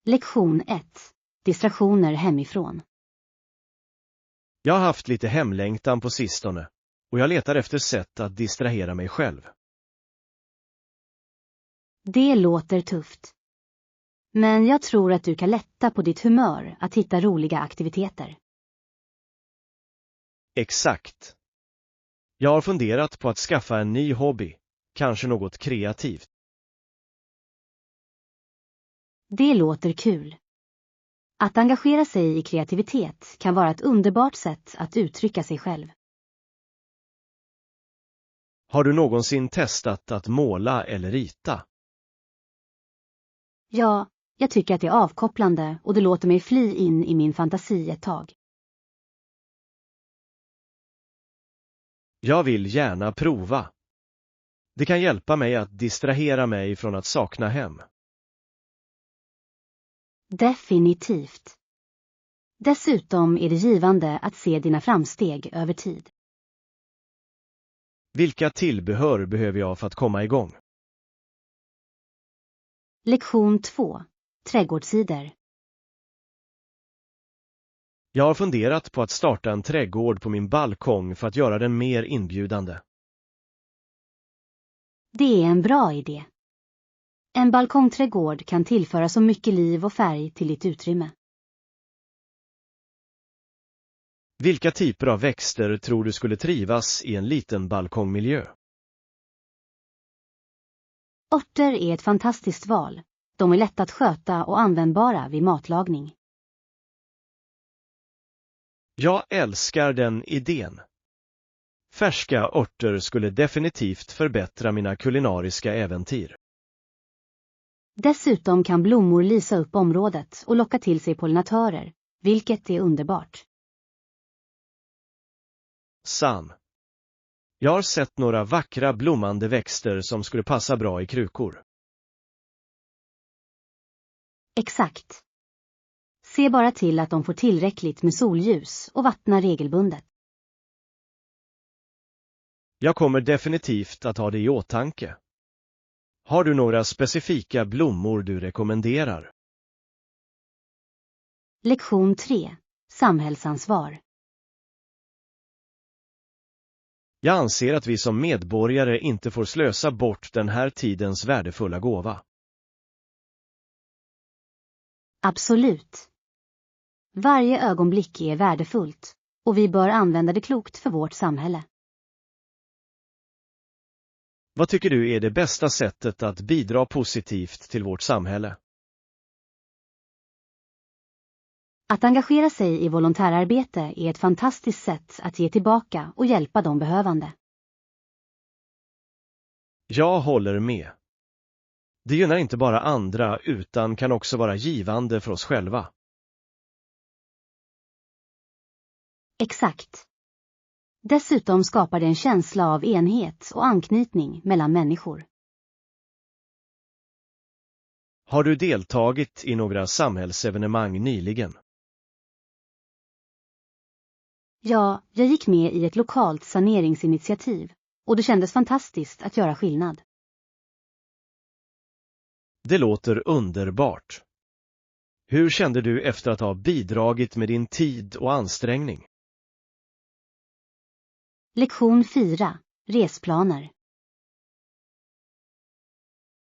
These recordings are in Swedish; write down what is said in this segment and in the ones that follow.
Lektion 1. Distraktioner hemifrån. Jag har haft lite hemlängtan på sistone och jag letar efter sätt att distrahera mig själv. Det låter tufft. Men jag tror att du kan lätta på ditt humör att hitta roliga aktiviteter. Exakt. Jag har funderat på att skaffa en ny hobby, kanske något kreativt. Det låter kul. Att engagera sig i kreativitet kan vara ett underbart sätt att uttrycka sig själv. Har du någonsin testat att måla eller rita? Ja, jag tycker att det är avkopplande och det låter mig fly in i min fantasi ett tag. Jag vill gärna prova. Det kan hjälpa mig att distrahera mig från att sakna hem. Definitivt. Dessutom är det givande att se dina framsteg över tid. Vilka tillbehör behöver jag för att komma igång? Lektion 2. Trädgårdsidor. Jag har funderat på att starta en trädgård på min balkong för att göra den mer inbjudande. Det är en bra idé. En balkongträdgård kan tillföra så mycket liv och färg till ditt utrymme. Vilka typer av växter tror du skulle trivas i en liten balkongmiljö? Örter är ett fantastiskt val. De är lätta att sköta och användbara vid matlagning. Jag älskar den idén. Färska örter skulle definitivt förbättra mina kulinariska äventyr. Dessutom kan blommor lysa upp området och locka till sig pollinatörer, vilket är underbart. San. Jag har sett några vackra blommande växter som skulle passa bra i krukor. Exakt. Se bara till att de får tillräckligt med solljus och vattna regelbundet. Jag kommer definitivt att ha det i åtanke. Har du några specifika blommor du rekommenderar? Lektion 3. Samhällsansvar. Jag anser att vi som medborgare inte får slösa bort den här tidens värdefulla gåva. Absolut. Varje ögonblick är värdefullt och vi bör använda det klokt för vårt samhälle. Vad tycker du är det bästa sättet att bidra positivt till vårt samhälle? Att engagera sig i volontärarbete är ett fantastiskt sätt att ge tillbaka och hjälpa de behövande. Jag håller med. Det gynnar inte bara andra utan kan också vara givande för oss själva. Exakt. Dessutom skapar det en känsla av enhet och anknytning mellan människor. Har du deltagit i några samhällsevenemang nyligen? Ja, jag gick med i ett lokalt saneringsinitiativ och det kändes fantastiskt att göra skillnad. Det låter underbart. Hur kände du efter att ha bidragit med din tid och ansträngning? Lektion 4. Resplaner.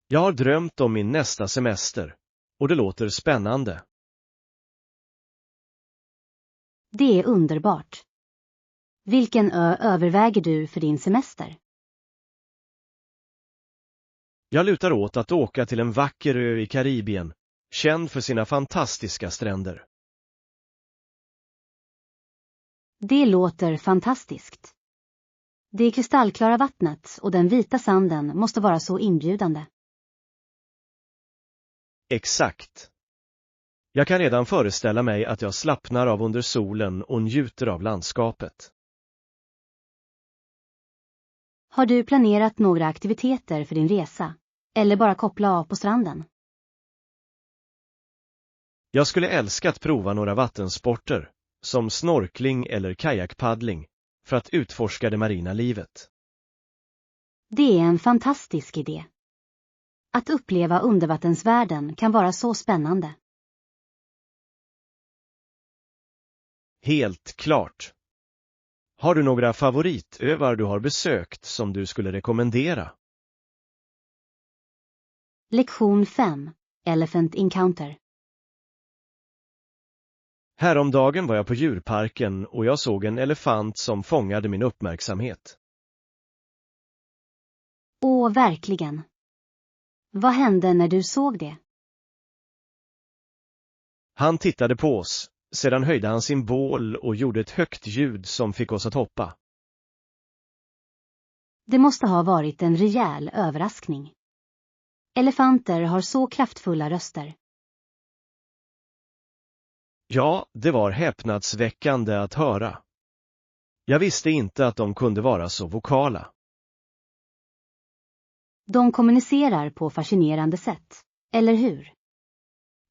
Jag har drömt om min nästa semester och det låter spännande. Det är underbart. Vilken ö överväger du för din semester? Jag lutar åt att åka till en vacker ö i Karibien, känd för sina fantastiska stränder. Det låter fantastiskt. Det kristallklara vattnet och den vita sanden måste vara så inbjudande. Exakt. Jag kan redan föreställa mig att jag slappnar av under solen och njuter av landskapet. Har du planerat några aktiviteter för din resa? Eller bara koppla av på stranden? Jag skulle älska att prova några vattensporter, som snorkling eller kajakpaddling, för att utforska det marina livet. Det är en fantastisk idé. Att uppleva undervattensvärlden kan vara så spännande. Helt klart. Har du några favoritöar du har besökt som du skulle rekommendera? Lektion 5. Elephant Encounter. Häromdagen var jag på djurparken och jag såg en elefant som fångade min uppmärksamhet. Åh, verkligen. Vad hände när du såg det? Han tittade på oss, sedan höjde han sin bål och gjorde ett högt ljud som fick oss att hoppa. Det måste ha varit en rejäl överraskning. Elefanter har så kraftfulla röster. Ja, det var häpnadsväckande att höra. Jag visste inte att de kunde vara så vokala. De kommunicerar på fascinerande sätt, eller hur?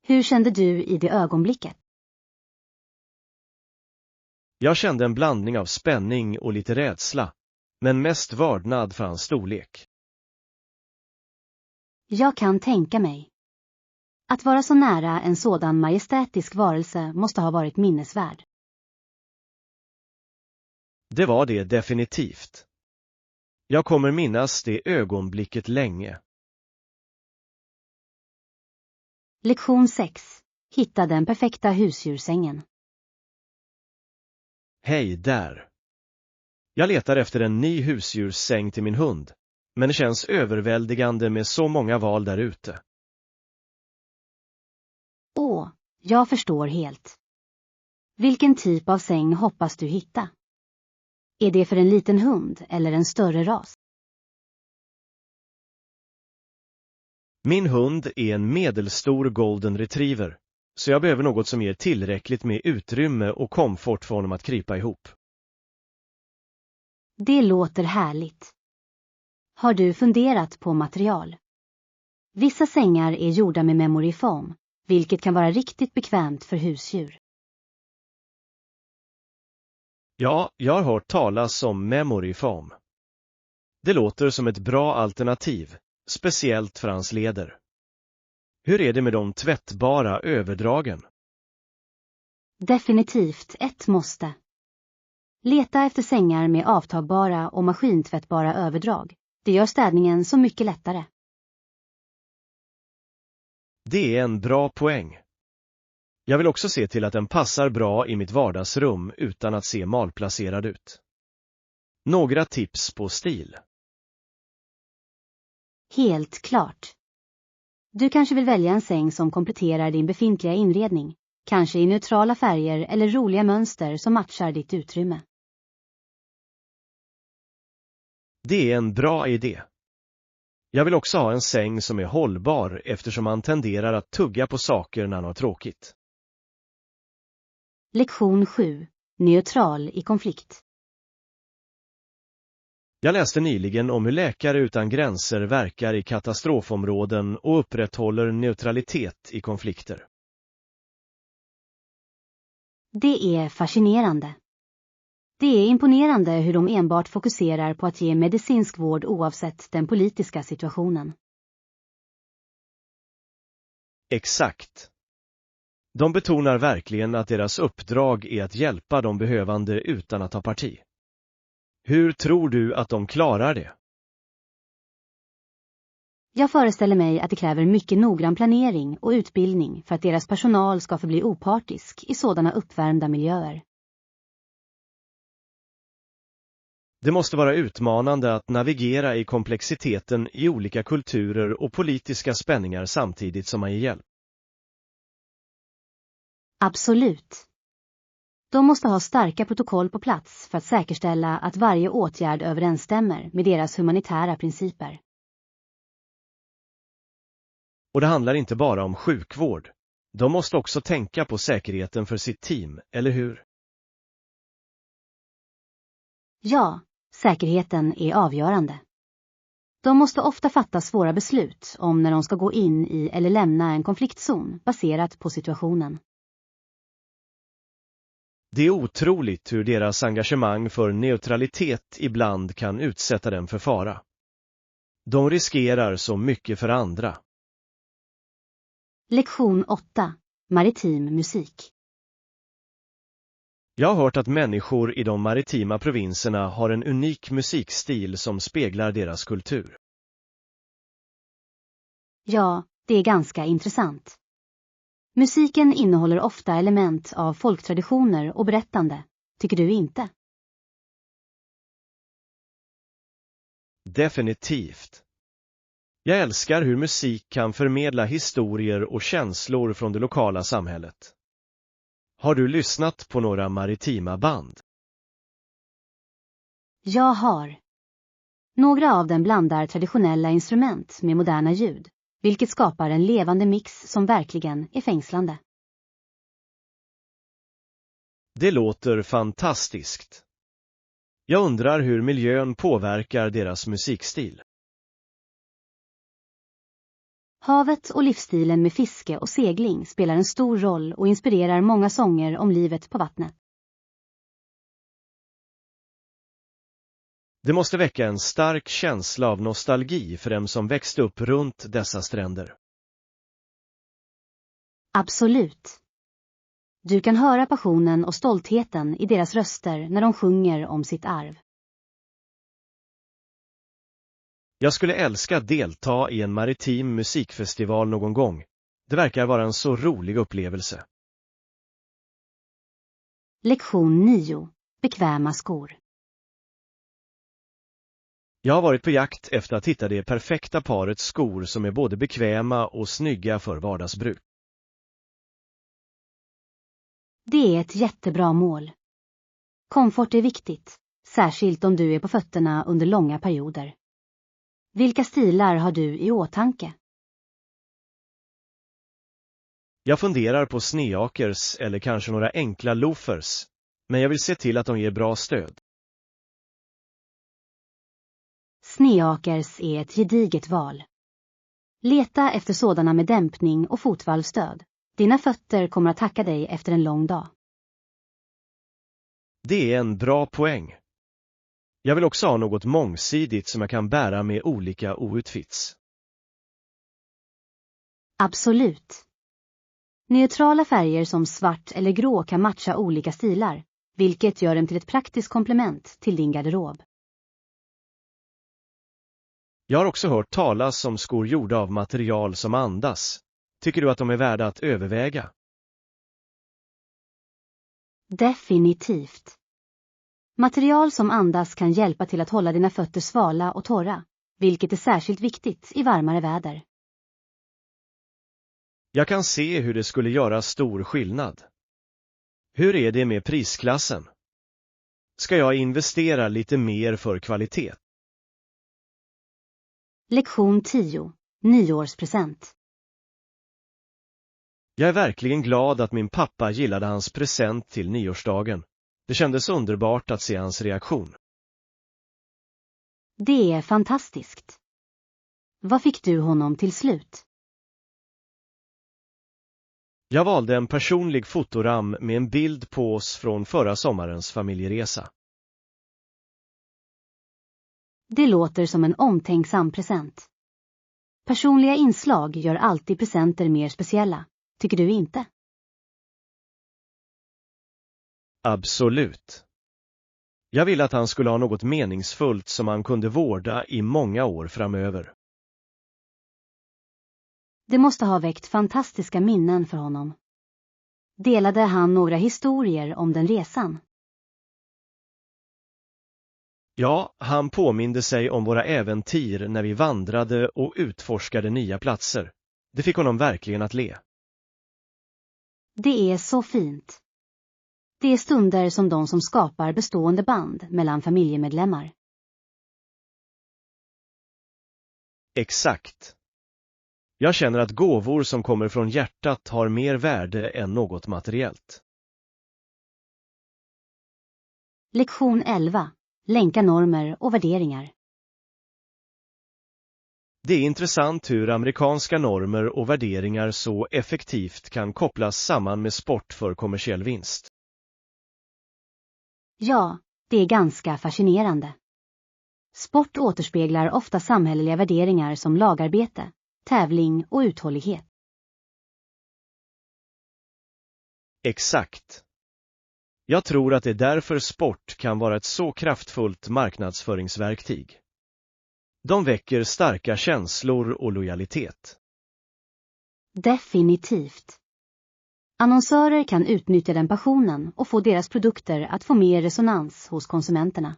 Hur kände du i det ögonblicket? Jag kände en blandning av spänning och lite rädsla, men mest vördnad för hans storlek. Jag kan tänka mig. Att vara så nära en sådan majestätisk varelse måste ha varit minnesvärd. Det var det definitivt. Jag kommer minnas det ögonblicket länge. Lektion 6. Hitta den perfekta husdjurssängen. Hej där. Jag letar efter en ny husdjurssäng till min hund, men det känns överväldigande med så många val där ute. Åh, jag förstår helt. Vilken typ av säng hoppas du hitta? Är det för en liten hund eller en större ras? Min hund är en medelstor golden retriever, så jag behöver något som ger tillräckligt med utrymme och komfort för honom att krypa ihop. Det låter härligt. Har du funderat på material? Vissa sängar är gjorda med memory foam, vilket kan vara riktigt bekvämt för husdjur. Ja, jag har hört talas om memory foam. Det låter som ett bra alternativ, speciellt för hans leder. Hur är det med de tvättbara överdragen? Definitivt ett måste. Leta efter sängar med avtagbara och maskintvättbara överdrag. Det gör städningen så mycket lättare. Det är en bra poäng. Jag vill också se till att den passar bra i mitt vardagsrum utan att se malplacerad ut. Några tips på stil. Helt klart. Du kanske vill välja en säng som kompletterar din befintliga inredning, kanske i neutrala färger eller roliga mönster som matchar ditt utrymme. Det är en bra idé. Jag vill också ha en säng som är hållbar eftersom han tenderar att tugga på saker när han har tråkigt. Lektion 7. Neutral i konflikt. Jag läste nyligen om hur Läkare utan gränser verkar i katastrofområden och upprätthåller neutralitet i konflikter. Det är fascinerande. Det är imponerande hur de enbart fokuserar på att ge medicinsk vård oavsett den politiska situationen. Exakt. De betonar verkligen att deras uppdrag är att hjälpa de behövande utan att ta parti. Hur tror du att de klarar det? Jag föreställer mig att det kräver mycket noggrann planering och utbildning för att deras personal ska förbli opartisk i sådana uppvärmda miljöer. Det måste vara utmanande att navigera i komplexiteten i olika kulturer och politiska spänningar samtidigt som man ger hjälp. Absolut. De måste ha starka protokoll på plats för att säkerställa att varje åtgärd överensstämmer med deras humanitära principer. Och det handlar inte bara om sjukvård. De måste också tänka på säkerheten för sitt team, eller hur? Ja, säkerheten är avgörande. De måste ofta fatta svåra beslut om när de ska gå in i eller lämna en konfliktzon baserat på situationen. Det är otroligt hur deras engagemang för neutralitet ibland kan utsätta dem för fara. De riskerar så mycket för andra. Lektion 8. Maritim musik. Jag har hört att människor i de maritima provinserna har en unik musikstil som speglar deras kultur. Ja, det är ganska intressant. Musiken innehåller ofta element av folktraditioner och berättande, tycker du inte? Definitivt. Jag älskar hur musik kan förmedla historier och känslor från det lokala samhället. Har du lyssnat på några maritima band? Jag har. Några av dem blandar traditionella instrument med moderna ljud, vilket skapar en levande mix som verkligen är fängslande. Det låter fantastiskt. Jag undrar hur miljön påverkar deras musikstil. Havet och livsstilen med fiske och segling spelar en stor roll och inspirerar många sånger om livet på vattnet. Det måste väcka en stark känsla av nostalgi för dem som växte upp runt dessa stränder. Absolut. Du kan höra passionen och stoltheten i deras röster när de sjunger om sitt arv. Jag skulle älska att delta i en maritim musikfestival någon gång. Det verkar vara en så rolig upplevelse. Lektion 9. Bekväma skor. Jag har varit på jakt efter att hitta det perfekta paret skor som är både bekväma och snygga för vardagsbruk. Det är ett jättebra mål. Komfort är viktigt, särskilt om du är på fötterna under långa perioder. Vilka stilar har du i åtanke? Jag funderar på sneakers eller kanske några enkla loafers, men jag vill se till att de ger bra stöd. Sneakers är ett gediget val. Leta efter sådana med dämpning och fotvalvstöd. Dina fötter kommer att tacka dig efter en lång dag. Det är en bra poäng. Jag vill också ha något mångsidigt som jag kan bära med olika outfits. Absolut. Neutrala färger som svart eller grå kan matcha olika stilar, vilket gör dem till ett praktiskt komplement till din garderob. Jag har också hört talas om skor gjorda av material som andas. Tycker du att de är värda att överväga? Definitivt. Material som andas kan hjälpa till att hålla dina fötter svala och torra, vilket är särskilt viktigt i varmare väder. Jag kan se hur det skulle göra stor skillnad. Hur är det med prisklassen? Ska jag investera lite mer för kvalitet? Lektion 10. Nyårspresent. Jag är verkligen glad att min pappa gillade hans present till nyårsdagen. Det kändes underbart att se hans reaktion. Det är fantastiskt. Vad fick du honom till slut? Jag valde en personlig fotoram med en bild på oss från förra sommarens familjeresa. Det låter som en omtänksam present. Personliga inslag gör alltid presenter mer speciella, tycker du inte? Absolut. Jag ville att han skulle ha något meningsfullt som han kunde vårda i många år framöver. Det måste ha väckt fantastiska minnen för honom. Delade han några historier om den resan? Ja, han påminde sig om våra äventyr när vi vandrade och utforskade nya platser. Det fick honom verkligen att le. Det är så fint. Det är stunder som de som skapar bestående band mellan familjemedlemmar. Exakt. Jag känner att gåvor som kommer från hjärtat har mer värde än något materiellt. Lektion 11. Länka normer och värderingar. Det är intressant hur amerikanska normer och värderingar så effektivt kan kopplas samman med sport för kommersiell vinst. Ja, det är ganska fascinerande. Sport återspeglar ofta samhälleliga värderingar som lagarbete, tävling och uthållighet. Exakt. Jag tror att det är därför sport kan vara ett så kraftfullt marknadsföringsverktyg. De väcker starka känslor och lojalitet. Definitivt. Annonsörer kan utnyttja den passionen och få deras produkter att få mer resonans hos konsumenterna.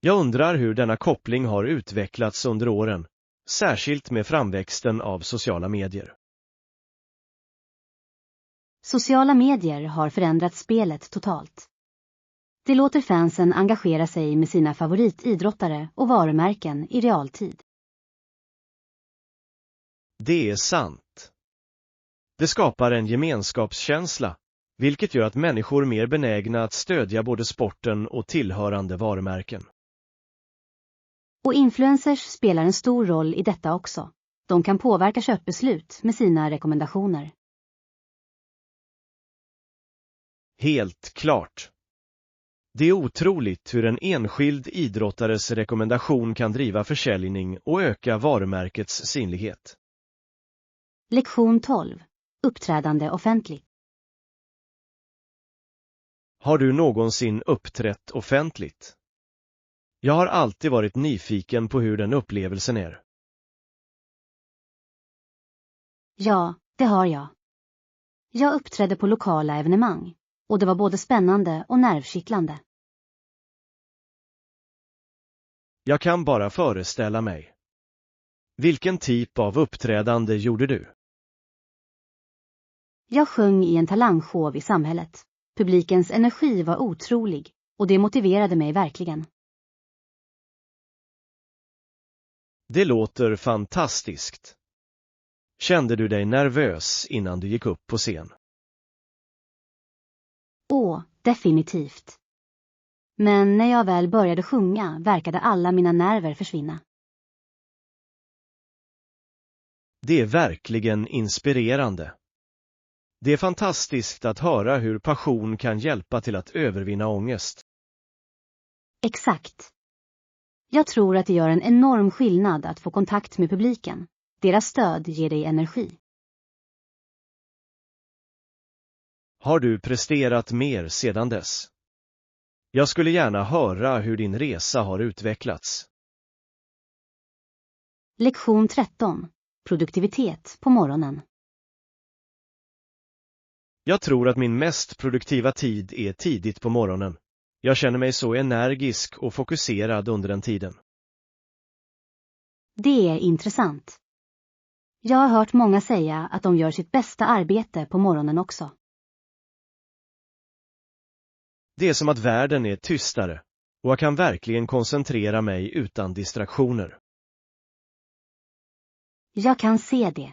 Jag undrar hur denna koppling har utvecklats under åren, särskilt med framväxten av sociala medier. Sociala medier har förändrat spelet totalt. Det låter fansen engagera sig med sina favoritidrottare och varumärken i realtid. Det är sant. Det skapar en gemenskapskänsla, vilket gör att människor är mer benägna att stödja både sporten och tillhörande varumärken. Och influencers spelar en stor roll i detta också. De kan påverka köpbeslut med sina rekommendationer. Helt klart. Det är otroligt hur en enskild idrottares rekommendation kan driva försäljning och öka varumärkets synlighet. Lektion 12. Uppträdande offentligt. Har du någonsin uppträtt offentligt? Jag har alltid varit nyfiken på hur den upplevelsen är. Ja, det har jag. Jag uppträdde på lokala evenemang och det var både spännande och nervkittlande. Jag kan bara föreställa mig. Vilken typ av uppträdande gjorde du? Jag sjöng i en talangshow i samhället. Publikens energi var otrolig och det motiverade mig verkligen. Det låter fantastiskt. Kände du dig nervös innan du gick upp på scen? Definitivt. Men när jag väl började sjunga verkade alla mina nerver försvinna. Det är verkligen inspirerande. Det är fantastiskt att höra hur passion kan hjälpa till att övervinna ångest. Exakt. Jag tror att det gör en enorm skillnad att få kontakt med publiken. Deras stöd ger dig energi. Har du presterat mer sedan dess? Jag skulle gärna höra hur din resa har utvecklats. Lektion 13. Produktivitet på morgonen. Jag tror att min mest produktiva tid är tidigt på morgonen. Jag känner mig så energisk och fokuserad under den tiden. Det är intressant. Jag har hört många säga att de gör sitt bästa arbete på morgonen också. Det är som att världen är tystare och jag kan verkligen koncentrera mig utan distraktioner. Jag kan se det.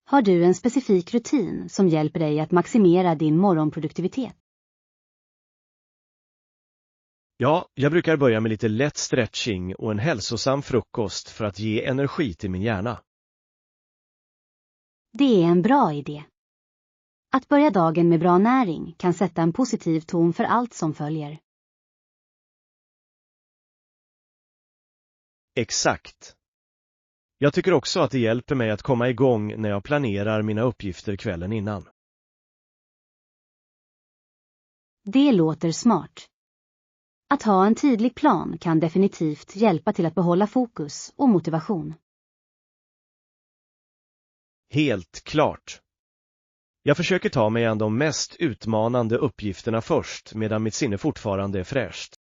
Har du en specifik rutin som hjälper dig att maximera din morgonproduktivitet? Ja, jag brukar börja med lite lätt stretching och en hälsosam frukost för att ge energi till min hjärna. Det är en bra idé. Att börja dagen med bra näring kan sätta en positiv ton för allt som följer. Exakt. Jag tycker också att det hjälper mig att komma igång när jag planerar mina uppgifter kvällen innan. Det låter smart. Att ha en tydlig plan kan definitivt hjälpa till att behålla fokus och motivation. Helt klart. Jag försöker ta mig an de mest utmanande uppgifterna först medan mitt sinne fortfarande är fräscht.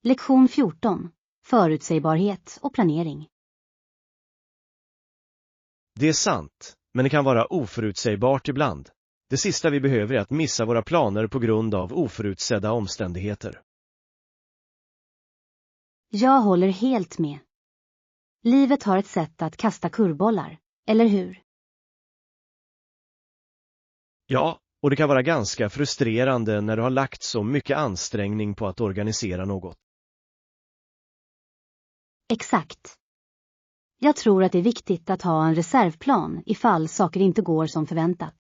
Lektion 14. Förutsägbarhet och planering. Det är sant, men det kan vara oförutsägbart ibland. Det sista vi behöver är att missa våra planer på grund av oförutsedda omständigheter. Jag håller helt med. Livet har ett sätt att kasta kurvbollar, eller hur? Ja, och det kan vara ganska frustrerande när du har lagt så mycket ansträngning på att organisera något. Exakt. Jag tror att det är viktigt att ha en reservplan ifall saker inte går som förväntat.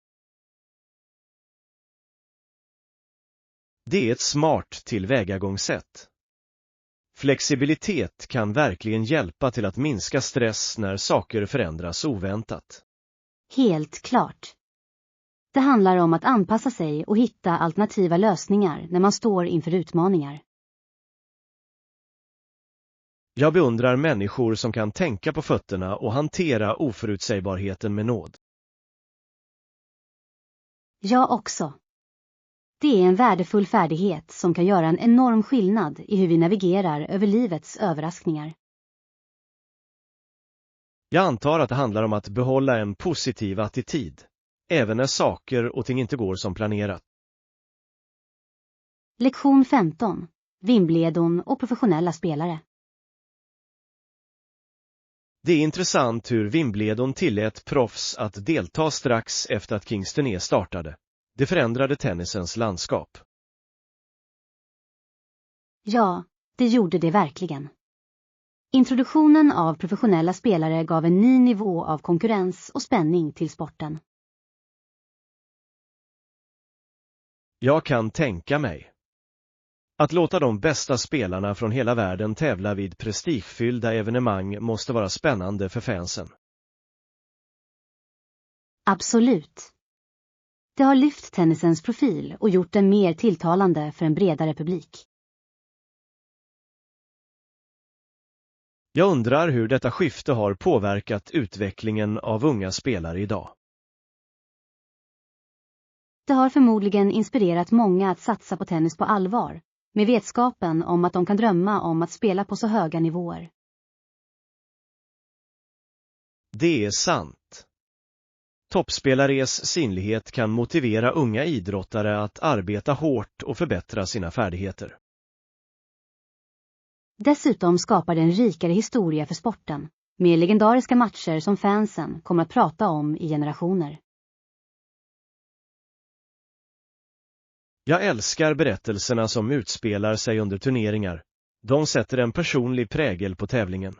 Det är ett smart tillvägagångssätt. Flexibilitet kan verkligen hjälpa till att minska stress när saker förändras oväntat. Helt klart. Det handlar om att anpassa sig och hitta alternativa lösningar när man står inför utmaningar. Jag beundrar människor som kan tänka på fötterna och hantera oförutsägbarheten med nåd. Jag också. Det är en värdefull färdighet som kan göra en enorm skillnad i hur vi navigerar över livets överraskningar. Jag antar att det handlar om att behålla en positiv attityd, även när saker och ting inte går som planerat. Lektion 15. Wimbledon och professionella spelare. Det är intressant hur Wimbledon tillät proffs att delta strax efter att Kings turné startade. Det förändrade tennisens landskap. Ja, det gjorde det verkligen. Introduktionen av professionella spelare gav en ny nivå av konkurrens och spänning till sporten. Jag kan tänka mig. Att låta de bästa spelarna från hela världen tävla vid prestigefyllda evenemang måste vara spännande för fansen. Absolut. Det har lyft tennisens profil och gjort den mer tilltalande för en bredare publik. Jag undrar hur detta skifte har påverkat utvecklingen av unga spelare idag. Det har förmodligen inspirerat många att satsa på tennis på allvar, med vetskapen om att de kan drömma om att spela på så höga nivåer. Det är sant. Toppspelares synlighet kan motivera unga idrottare att arbeta hårt och förbättra sina färdigheter. Dessutom skapar det en rikare historia för sporten, med legendariska matcher som fansen kommer att prata om i generationer. Jag älskar berättelserna som utspelar sig under turneringar. De sätter en personlig prägel på tävlingen.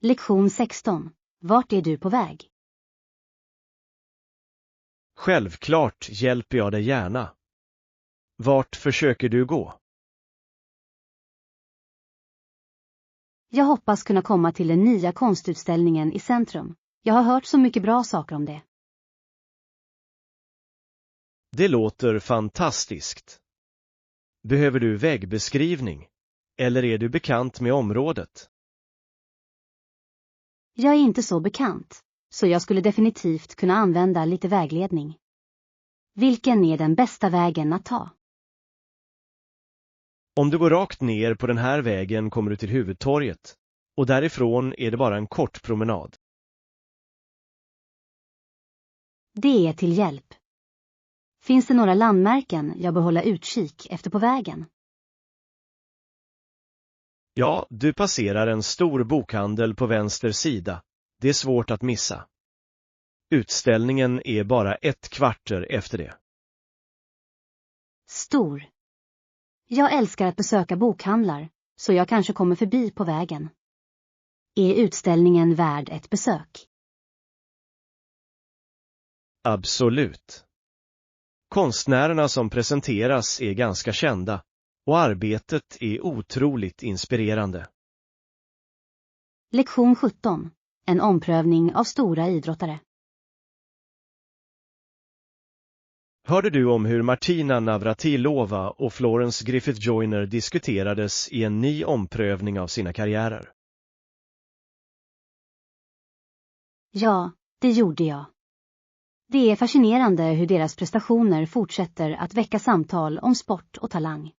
Lektion 16. Vart är du på väg? Självklart hjälper jag dig gärna. Vart försöker du gå? Jag hoppas kunna komma till den nya konstutställningen i centrum. Jag har hört så mycket bra saker om det. Det låter fantastiskt. Behöver du vägbeskrivning? Eller är du bekant med området? Jag är inte så bekant, så jag skulle definitivt kunna använda lite vägledning. Vilken är den bästa vägen att ta? Om du går rakt ner på den här vägen kommer du till huvudtorget, och därifrån är det bara en kort promenad. Det är till hjälp. Finns det några landmärken jag bör hålla utkik efter på vägen? Ja, du passerar en stor bokhandel på vänster sida. Det är svårt att missa. Utställningen är bara 1 kvarter efter det. Stor. Jag älskar att besöka bokhandlar, så jag kanske kommer förbi på vägen. Är utställningen värd ett besök? Absolut. Konstnärerna som presenteras är ganska kända, och arbetet är otroligt inspirerande. Lektion 17. En omprövning av stora idrottare. Hörde du om hur Martina Navratilova och Florence Griffith Joyner diskuterades i en ny omprövning av sina karriärer? Ja, det gjorde jag. Det är fascinerande hur deras prestationer fortsätter att väcka samtal om sport och talang.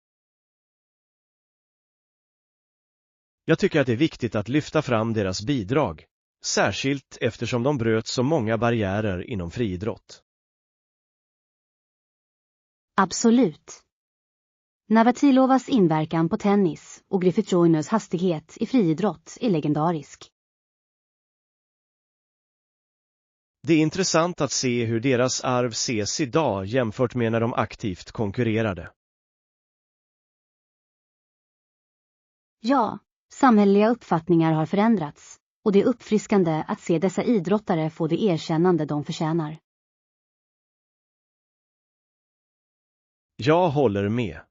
Jag tycker att det är viktigt att lyfta fram deras bidrag, särskilt eftersom de bröt så många barriärer inom friidrott. Absolut. Navratilovas inverkan på tennis och Griffith Joyners hastighet i friidrott är legendarisk. Det är intressant att se hur deras arv ses idag jämfört med när de aktivt konkurrerade. Ja, samhälleliga uppfattningar har förändrats, och det är uppfriskande att se dessa idrottare få det erkännande de förtjänar. Jag håller med.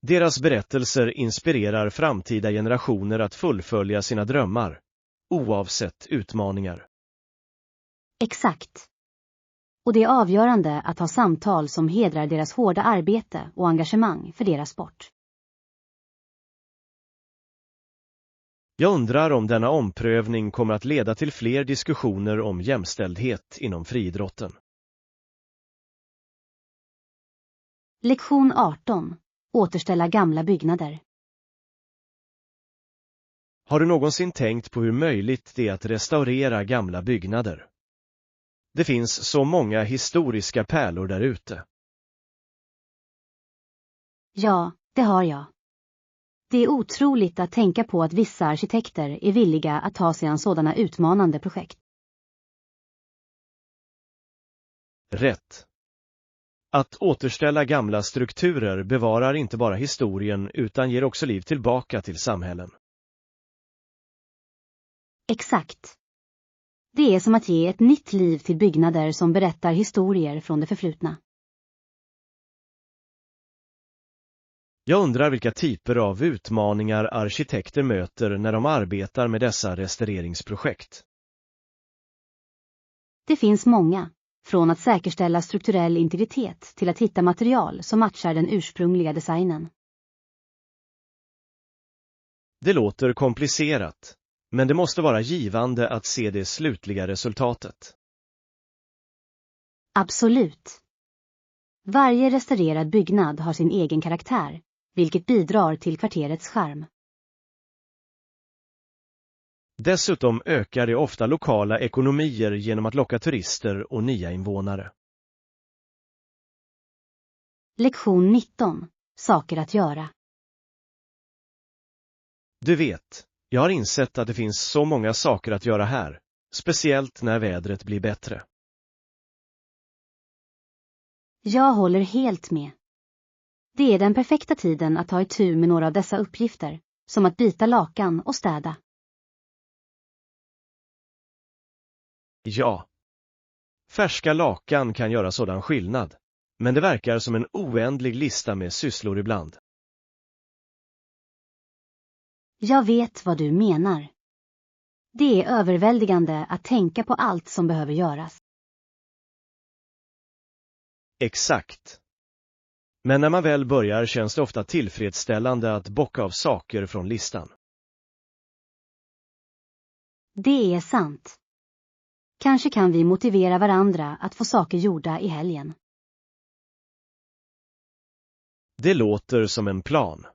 Deras berättelser inspirerar framtida generationer att fullfölja sina drömmar, oavsett utmaningar. Exakt. Och det är avgörande att ha samtal som hedrar deras hårda arbete och engagemang för deras sport. Jag undrar om denna omprövning kommer att leda till fler diskussioner om jämställdhet inom friidrotten. Lektion 18. Återställa gamla byggnader. Har du någonsin tänkt på hur möjligt det är att restaurera gamla byggnader? Det finns så många historiska pärlor där ute. Ja, det har jag. Det är otroligt att tänka på att vissa arkitekter är villiga att ta sig an sådana utmanande projekt. Rätt. Att återställa gamla strukturer bevarar inte bara historien utan ger också liv tillbaka till samhällen. Exakt. Det är som att ge ett nytt liv till byggnader som berättar historier från det förflutna. Jag undrar vilka typer av utmaningar arkitekter möter när de arbetar med dessa restaureringsprojekt. Det finns många, från att säkerställa strukturell integritet till att hitta material som matchar den ursprungliga designen. Det låter komplicerat, men det måste vara givande att se det slutliga resultatet. Absolut. Varje restaurerad byggnad har sin egen karaktär, vilket bidrar till kvarterets charm. Dessutom ökar det ofta lokala ekonomier genom att locka turister och nya invånare. Lektion 19. Saker att göra. Du vet, jag har insett att det finns så många saker att göra här, speciellt när vädret blir bättre. Jag håller helt med. Det är den perfekta tiden att ta itu med några av dessa uppgifter, som att byta lakan och städa. Ja. Färska lakan kan göra sådan skillnad, men det verkar som en oändlig lista med sysslor ibland. Jag vet vad du menar. Det är överväldigande att tänka på allt som behöver göras. Exakt. Men när man väl börjar känns det ofta tillfredsställande att bocka av saker från listan. Det är sant. Kanske kan vi motivera varandra att få saker gjorda i helgen. Det låter som en plan.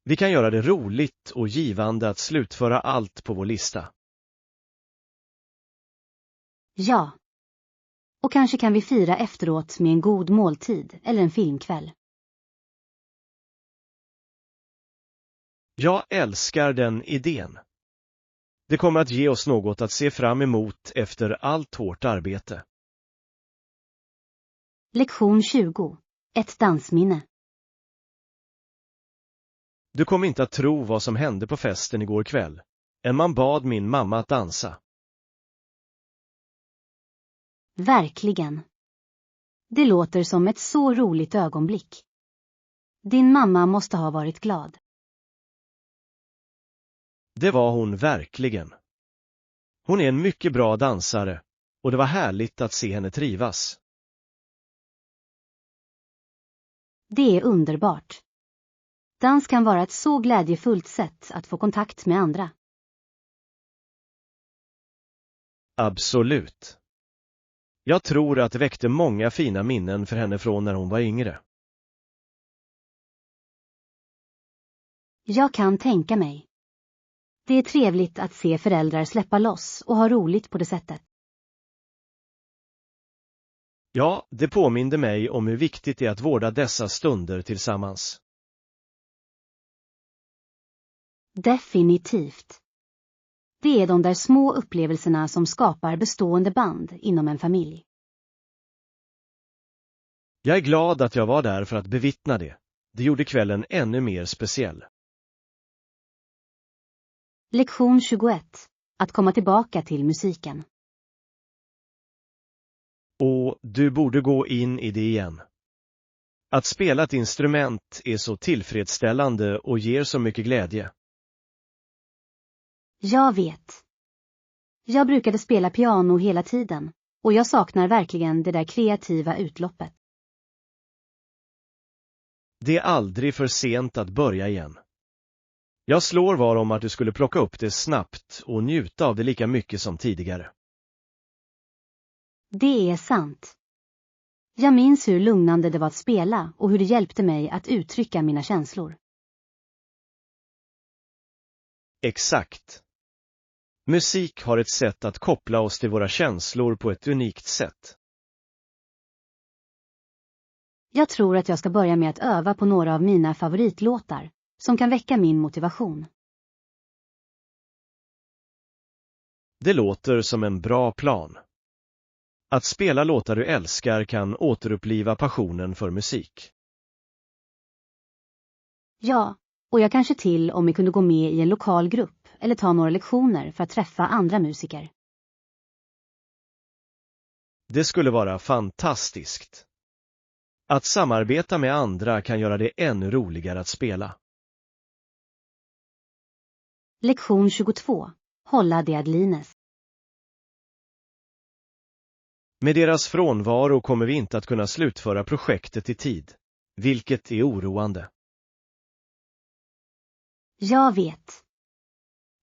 Vi kan göra det roligt och givande att slutföra allt på vår lista. Ja. Och kanske kan vi fira efteråt med en god måltid eller en filmkväll. Jag älskar den idén. Det kommer att ge oss något att se fram emot efter allt hårt arbete. Lektion 20. Ett dansminne. Du kommer inte att tro vad som hände på festen igår kväll. Man bad min mamma att dansa. Verkligen. Det låter som ett så roligt ögonblick. Din mamma måste ha varit glad. Det var hon verkligen. Hon är en mycket bra dansare, och det var härligt att se henne trivas. Det är underbart. Dans kan vara ett så glädjefullt sätt att få kontakt med andra. Absolut. Jag tror att det väckte många fina minnen för henne från när hon var yngre. Jag kan tänka mig. Det är trevligt att se föräldrar släppa loss och ha roligt på det sättet. Ja, det påminde mig om hur viktigt det är att vårda dessa stunder tillsammans. Definitivt. Det är de där små upplevelserna som skapar bestående band inom en familj. Jag är glad att jag var där för att bevittna det. Det gjorde kvällen ännu mer speciell. Lektion 21. Att komma tillbaka till musiken. Och du borde gå in i det igen. Att spela ett instrument är så tillfredsställande och ger så mycket glädje. Jag vet. Jag brukade spela piano hela tiden Och jag saknar verkligen det där kreativa utloppet. Det är aldrig för sent att börja igen. Jag slår vad om att du skulle plocka upp det snabbt och njuta av det lika mycket som tidigare. Det är sant. Jag minns hur lugnande det var att spela och hur det hjälpte mig att uttrycka mina känslor. Exakt. Musik har ett sätt att koppla oss till våra känslor på ett unikt sätt. Jag tror att jag ska börja med att öva på några av mina favoritlåtar som kan väcka min motivation. Det låter som en bra plan. Att spela låtar du älskar kan återuppliva passionen för musik. Ja, och jag kanske till om vi kunde gå med i en lokal grupp eller ta några lektioner för att träffa andra musiker. Det skulle vara fantastiskt. Att samarbeta med andra kan göra det ännu roligare att spela. Lektion 22. Hålla de adlines. Med deras frånvaro kommer vi inte att kunna slutföra projektet i tid, vilket är oroande. Jag vet.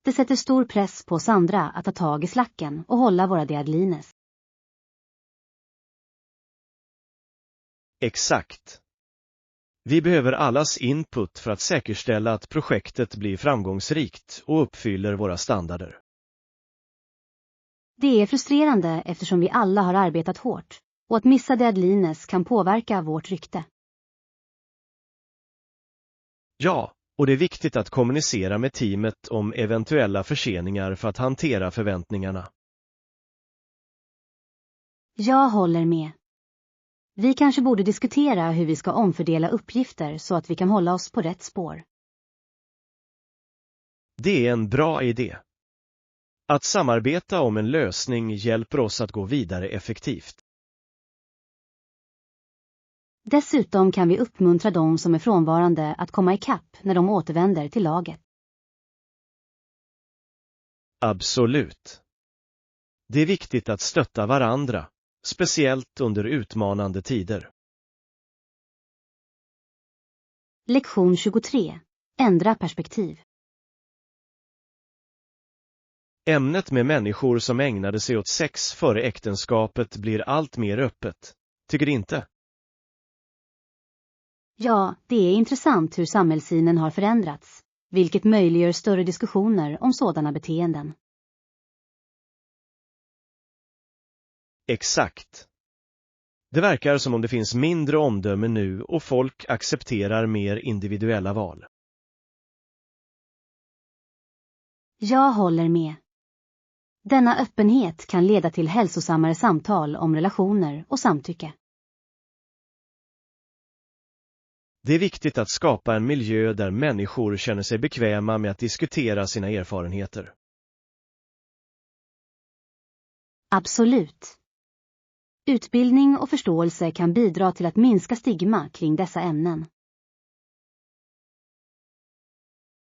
Det sätter stor press på Sandra att ta tag i slacken och hålla våra de adlines. Exakt. Vi behöver allas input för att säkerställa att projektet blir framgångsrikt och uppfyller våra standarder. Det är frustrerande eftersom vi alla har arbetat hårt och att missa deadlines kan påverka vårt rykte. Ja, och det är viktigt att kommunicera med teamet om eventuella förseningar för att hantera förväntningarna. Jag håller med. Vi kanske borde diskutera hur vi ska omfördela uppgifter så att vi kan hålla oss på rätt spår. Det är en bra idé. Att samarbeta om en lösning hjälper oss att gå vidare effektivt. Dessutom kan vi uppmuntra de som är frånvarande att komma ikapp när de återvänder till laget. Absolut. Det är viktigt att stötta varandra, speciellt under utmanande tider. Lektion 23. Ändra perspektiv. Ämnet med människor som ägnade sig åt sex före äktenskapet blir allt mer öppet. Tycker du inte? Ja, det är intressant hur samhällssynen har förändrats, vilket möjliggör större diskussioner om sådana beteenden. Exakt. Det verkar som om det finns mindre omdöme nu och folk accepterar mer individuella val. Jag håller med. Denna öppenhet kan leda till hälsosammare samtal om relationer och samtycke. Det är viktigt att skapa en miljö där människor känner sig bekväma med att diskutera sina erfarenheter. Absolut. Utbildning och förståelse kan bidra till att minska stigma kring dessa ämnen.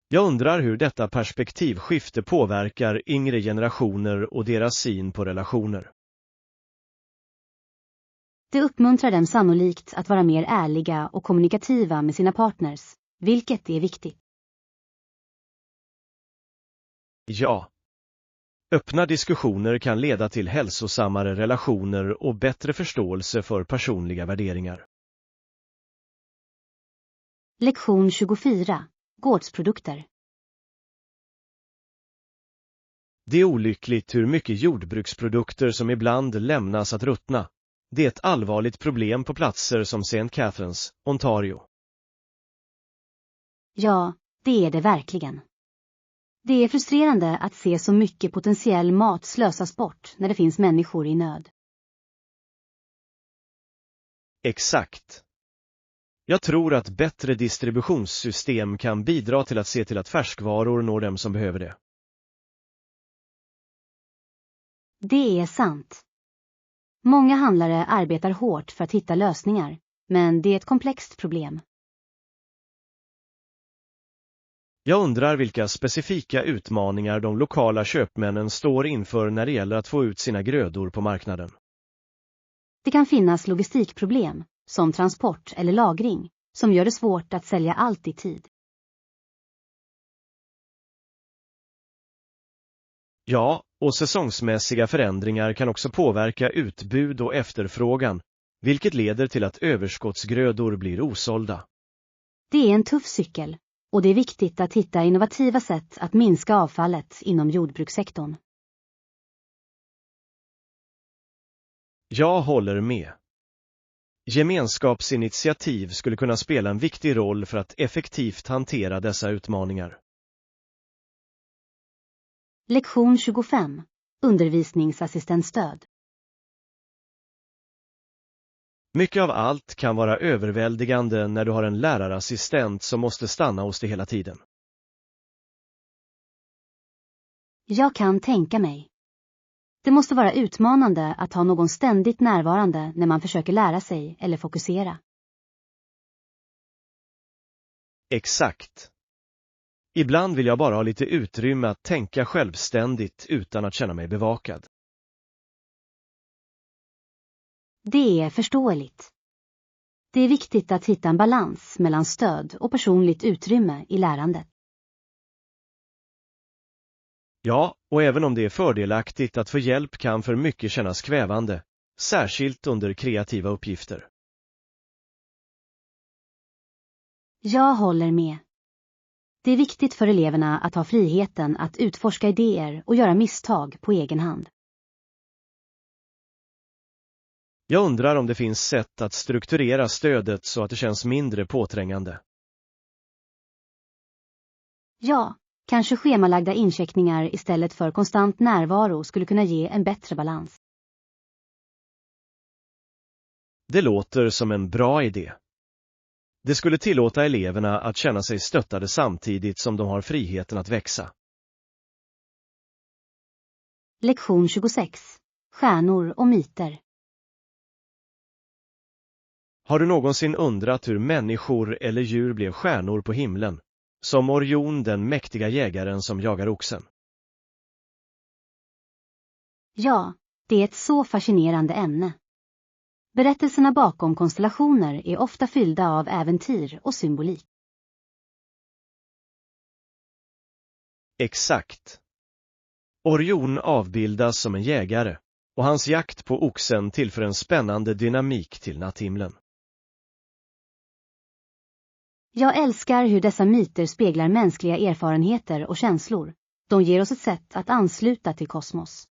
Jag undrar hur detta perspektivskifte påverkar yngre generationer och deras syn på relationer. Det uppmuntrar dem sannolikt att vara mer ärliga och kommunikativa med sina partners, vilket är viktigt. Ja. Öppna diskussioner kan leda till hälsosammare relationer och bättre förståelse för personliga värderingar. Lektion 24. Gårdsprodukter. Det är olyckligt hur mycket jordbruksprodukter som ibland lämnas att ruttna. Det är ett allvarligt problem på platser som St. Catharines, Ontario. Ja, det är det verkligen. Det är frustrerande att se så mycket potentiell mat slösas bort när det finns människor i nöd. Exakt. Jag tror att bättre distributionssystem kan bidra till att se till att färskvaror når dem som behöver det. Det är sant. Många handlare arbetar hårt för att hitta lösningar, men det är ett komplext problem. Jag undrar vilka specifika utmaningar de lokala köpmännen står inför när det gäller att få ut sina grödor på marknaden. Det kan finnas logistikproblem, som transport eller lagring, som gör det svårt att sälja allt i tid. Ja, och säsongsmässiga förändringar kan också påverka utbud och efterfrågan, vilket leder till att överskottsgrödor blir osålda. Det är en tuff cykel, och det är viktigt att hitta innovativa sätt att minska avfallet inom jordbrukssektorn. Jag håller med. Gemenskapsinitiativ skulle kunna spela en viktig roll för att effektivt hantera dessa utmaningar. Lektion 25. Undervisningsassistentstöd. Mycket av allt kan vara överväldigande när du har en lärarassistent som måste stanna hos dig hela tiden. Jag kan tänka mig. Det måste vara utmanande att ha någon ständigt närvarande när man försöker lära sig eller fokusera. Exakt. Ibland vill jag bara ha lite utrymme att tänka självständigt utan att känna mig bevakad. Det är förståeligt. Det är viktigt att hitta en balans mellan stöd och personligt utrymme i lärandet. Ja, och även om det är fördelaktigt att få hjälp kan för mycket kännas kvävande, särskilt under kreativa uppgifter. Jag håller med. Det är viktigt för eleverna att ha friheten att utforska idéer och göra misstag på egen hand. Jag undrar om det finns sätt att strukturera stödet så att det känns mindre påträngande. Ja, kanske schemalagda incheckningar istället för konstant närvaro skulle kunna ge en bättre balans. Det låter som en bra idé. Det skulle tillåta eleverna att känna sig stöttade samtidigt som de har friheten att växa. Lektion 26. Stjärnor och myter. Har du någonsin undrat hur människor eller djur blev stjärnor på himlen? Som Orion, den mäktiga jägaren som jagar oxen. Ja, det är ett så fascinerande ämne. Berättelserna bakom konstellationer är ofta fyllda av äventyr och symbolik. Exakt. Orion avbildas som en jägare, och hans jakt på oxen tillför en spännande dynamik till natthimlen. Jag älskar hur dessa myter speglar mänskliga erfarenheter och känslor. De ger oss ett sätt att ansluta till kosmos.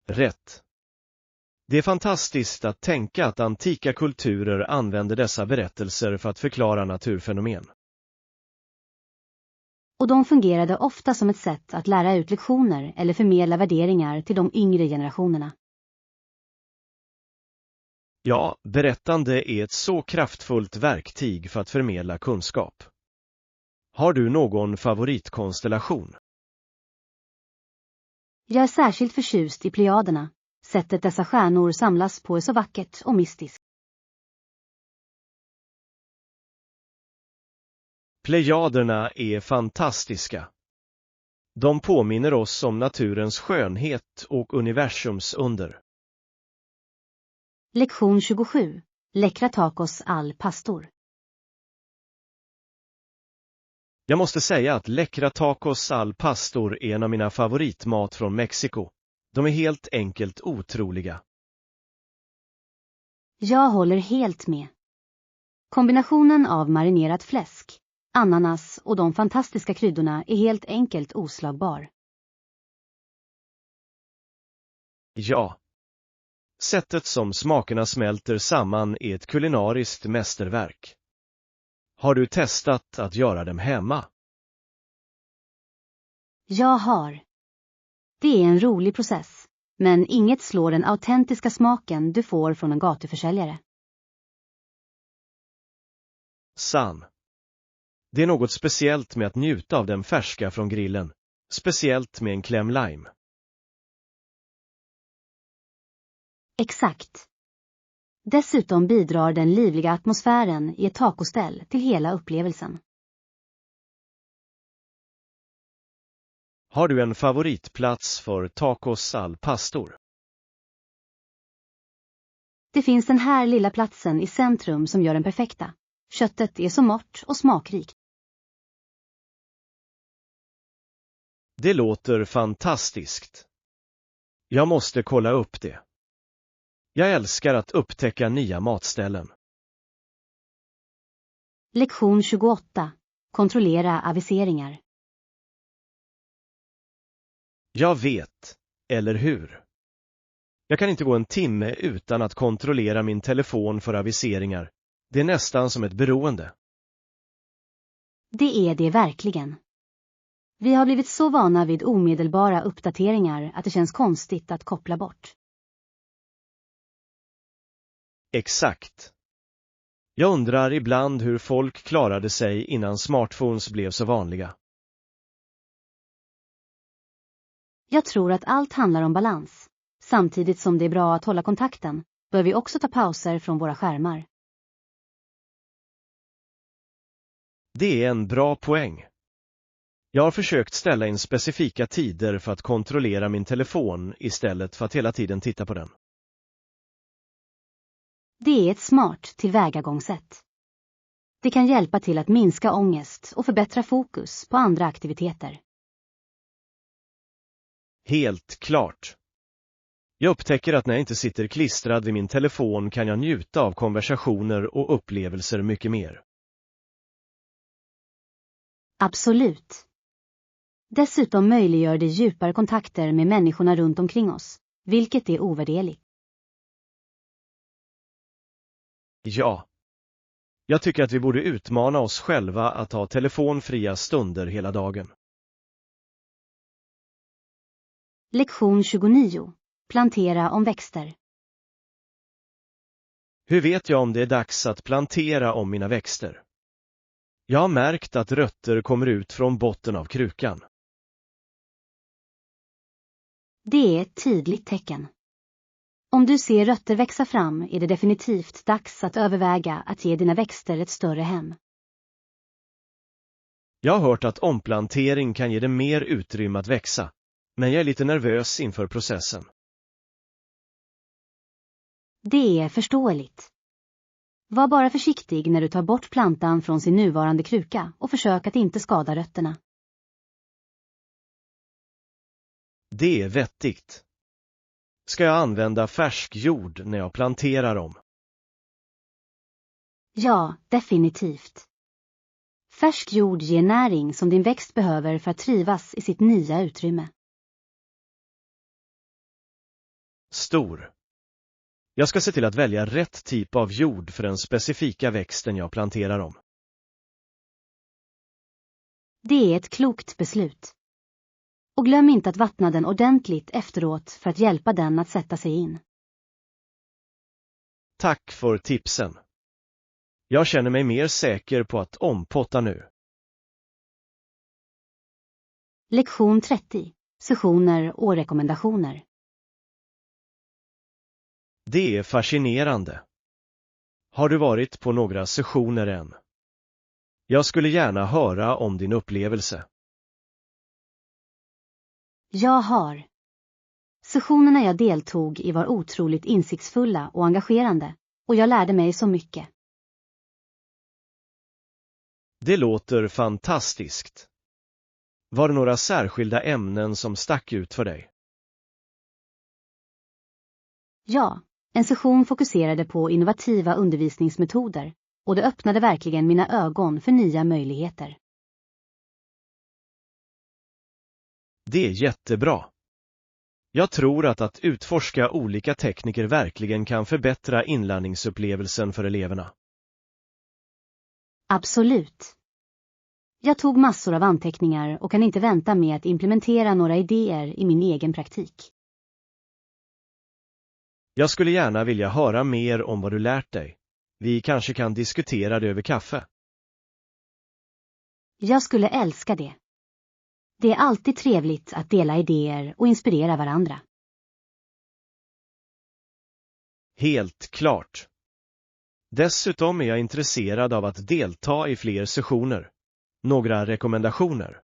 Rätt. Det är fantastiskt att tänka att antika kulturer använder dessa berättelser för att förklara naturfenomen. Och de fungerade ofta som ett sätt att lära ut lektioner eller förmedla värderingar till de yngre generationerna. Ja, berättande är ett så kraftfullt verktyg för att förmedla kunskap. Har du någon favoritkonstellation? Jag är särskilt förtjust i plejaderna. Sättet dessa stjärnor samlas på är så vackert och mystiskt. Plejaderna är fantastiska. De påminner oss om naturens skönhet och universums under. Lektion 27. Läckra tacos al pastor. Jag måste säga att läckra tacos al pastor är en av mina favoritmat från Mexiko. De är helt enkelt otroliga. Jag håller helt med. Kombinationen av marinerat fläsk, ananas och de fantastiska kryddorna är helt enkelt oslagbar. Ja. Sättet som smakerna smälter samman är ett kulinariskt mästerverk. Har du testat att göra dem hemma? Jag har. Det är en rolig process, men inget slår den autentiska smaken du får från en gatuförsäljare. Sann. Det är något speciellt med att njuta av den färska från grillen, speciellt med en kläm lime. Exakt. Dessutom bidrar den livliga atmosfären i ett tacoställ till hela upplevelsen. Har du en favoritplats för tacos al pastor? Det finns den här lilla platsen i centrum som gör den perfekta. Köttet är så mört och smakrikt. Det låter fantastiskt. Jag måste kolla upp det. Jag älskar att upptäcka nya matställen. Lektion 28. Kontrollera aviseringar. Jag vet, eller hur? Jag kan inte gå en timme utan att kontrollera min telefon för aviseringar. Det är nästan som ett beroende. Det är det verkligen. Vi har blivit så vana vid omedelbara uppdateringar att det känns konstigt att koppla bort. Exakt. Jag undrar ibland hur folk klarade sig innan smartphones blev så vanliga. Jag tror att allt handlar om balans. Samtidigt som det är bra att hålla kontakten, bör vi också ta pauser från våra skärmar. Det är en bra poäng. Jag har försökt ställa in specifika tider för att kontrollera min telefon istället för att hela tiden titta på den. Det är ett smart tillvägagångssätt. Det kan hjälpa till att minska ångest och förbättra fokus på andra aktiviteter. Helt klart. Jag upptäcker att när jag inte sitter klistrad vid min telefon kan jag njuta av konversationer och upplevelser mycket mer. Absolut. Dessutom möjliggör det djupare kontakter med människorna runt omkring oss, vilket är ovärderligt. Ja. Jag tycker att vi borde utmana oss själva att ha telefonfria stunder hela dagen. Lektion 29. Plantera om växter. Hur vet jag om det är dags att plantera om mina växter? Jag har märkt att rötter kommer ut från botten av krukan. Det är ett tydligt tecken. Om du ser rötter växa fram är det definitivt dags att överväga att ge dina växter ett större hem. Jag har hört att omplantering kan ge det mer utrymme att växa, men jag är lite nervös inför processen. Det är förståeligt. Var bara försiktig när du tar bort plantan från sin nuvarande kruka och försök att inte skada rötterna. Det är vettigt. Ska jag använda färsk jord när jag planterar om? Ja, definitivt. Färsk jord ger näring som din växt behöver för att trivas i sitt nya utrymme. Stor. Jag ska se till att välja rätt typ av jord för den specifika växten jag planterar om. Det är ett klokt beslut. Och glöm inte att vattna den ordentligt efteråt för att hjälpa den att sätta sig in. Tack för tipsen. Jag känner mig mer säker på att ompotta nu. Lektion 30. Sessioner och rekommendationer. Det är fascinerande. Har du varit på några sessioner än? Jag skulle gärna höra om din upplevelse. Jag har. Sessionerna jag deltog i var otroligt insiktsfulla och engagerande, och jag lärde mig så mycket. Det låter fantastiskt. Var det några särskilda ämnen som stack ut för dig? Ja, en session fokuserade på innovativa undervisningsmetoder, och det öppnade verkligen mina ögon för nya möjligheter. Det är jättebra. Jag tror att utforska olika tekniker verkligen kan förbättra inlärningsupplevelsen för eleverna. Absolut. Jag tog massor av anteckningar och kan inte vänta med att implementera några idéer i min egen praktik. Jag skulle gärna vilja höra mer om vad du lärt dig. Vi kanske kan diskutera det över kaffe. Jag skulle älska det. Det är alltid trevligt att dela idéer och inspirera varandra. Helt klart. Dessutom är jag intresserad av att delta i fler sessioner. Några rekommendationer?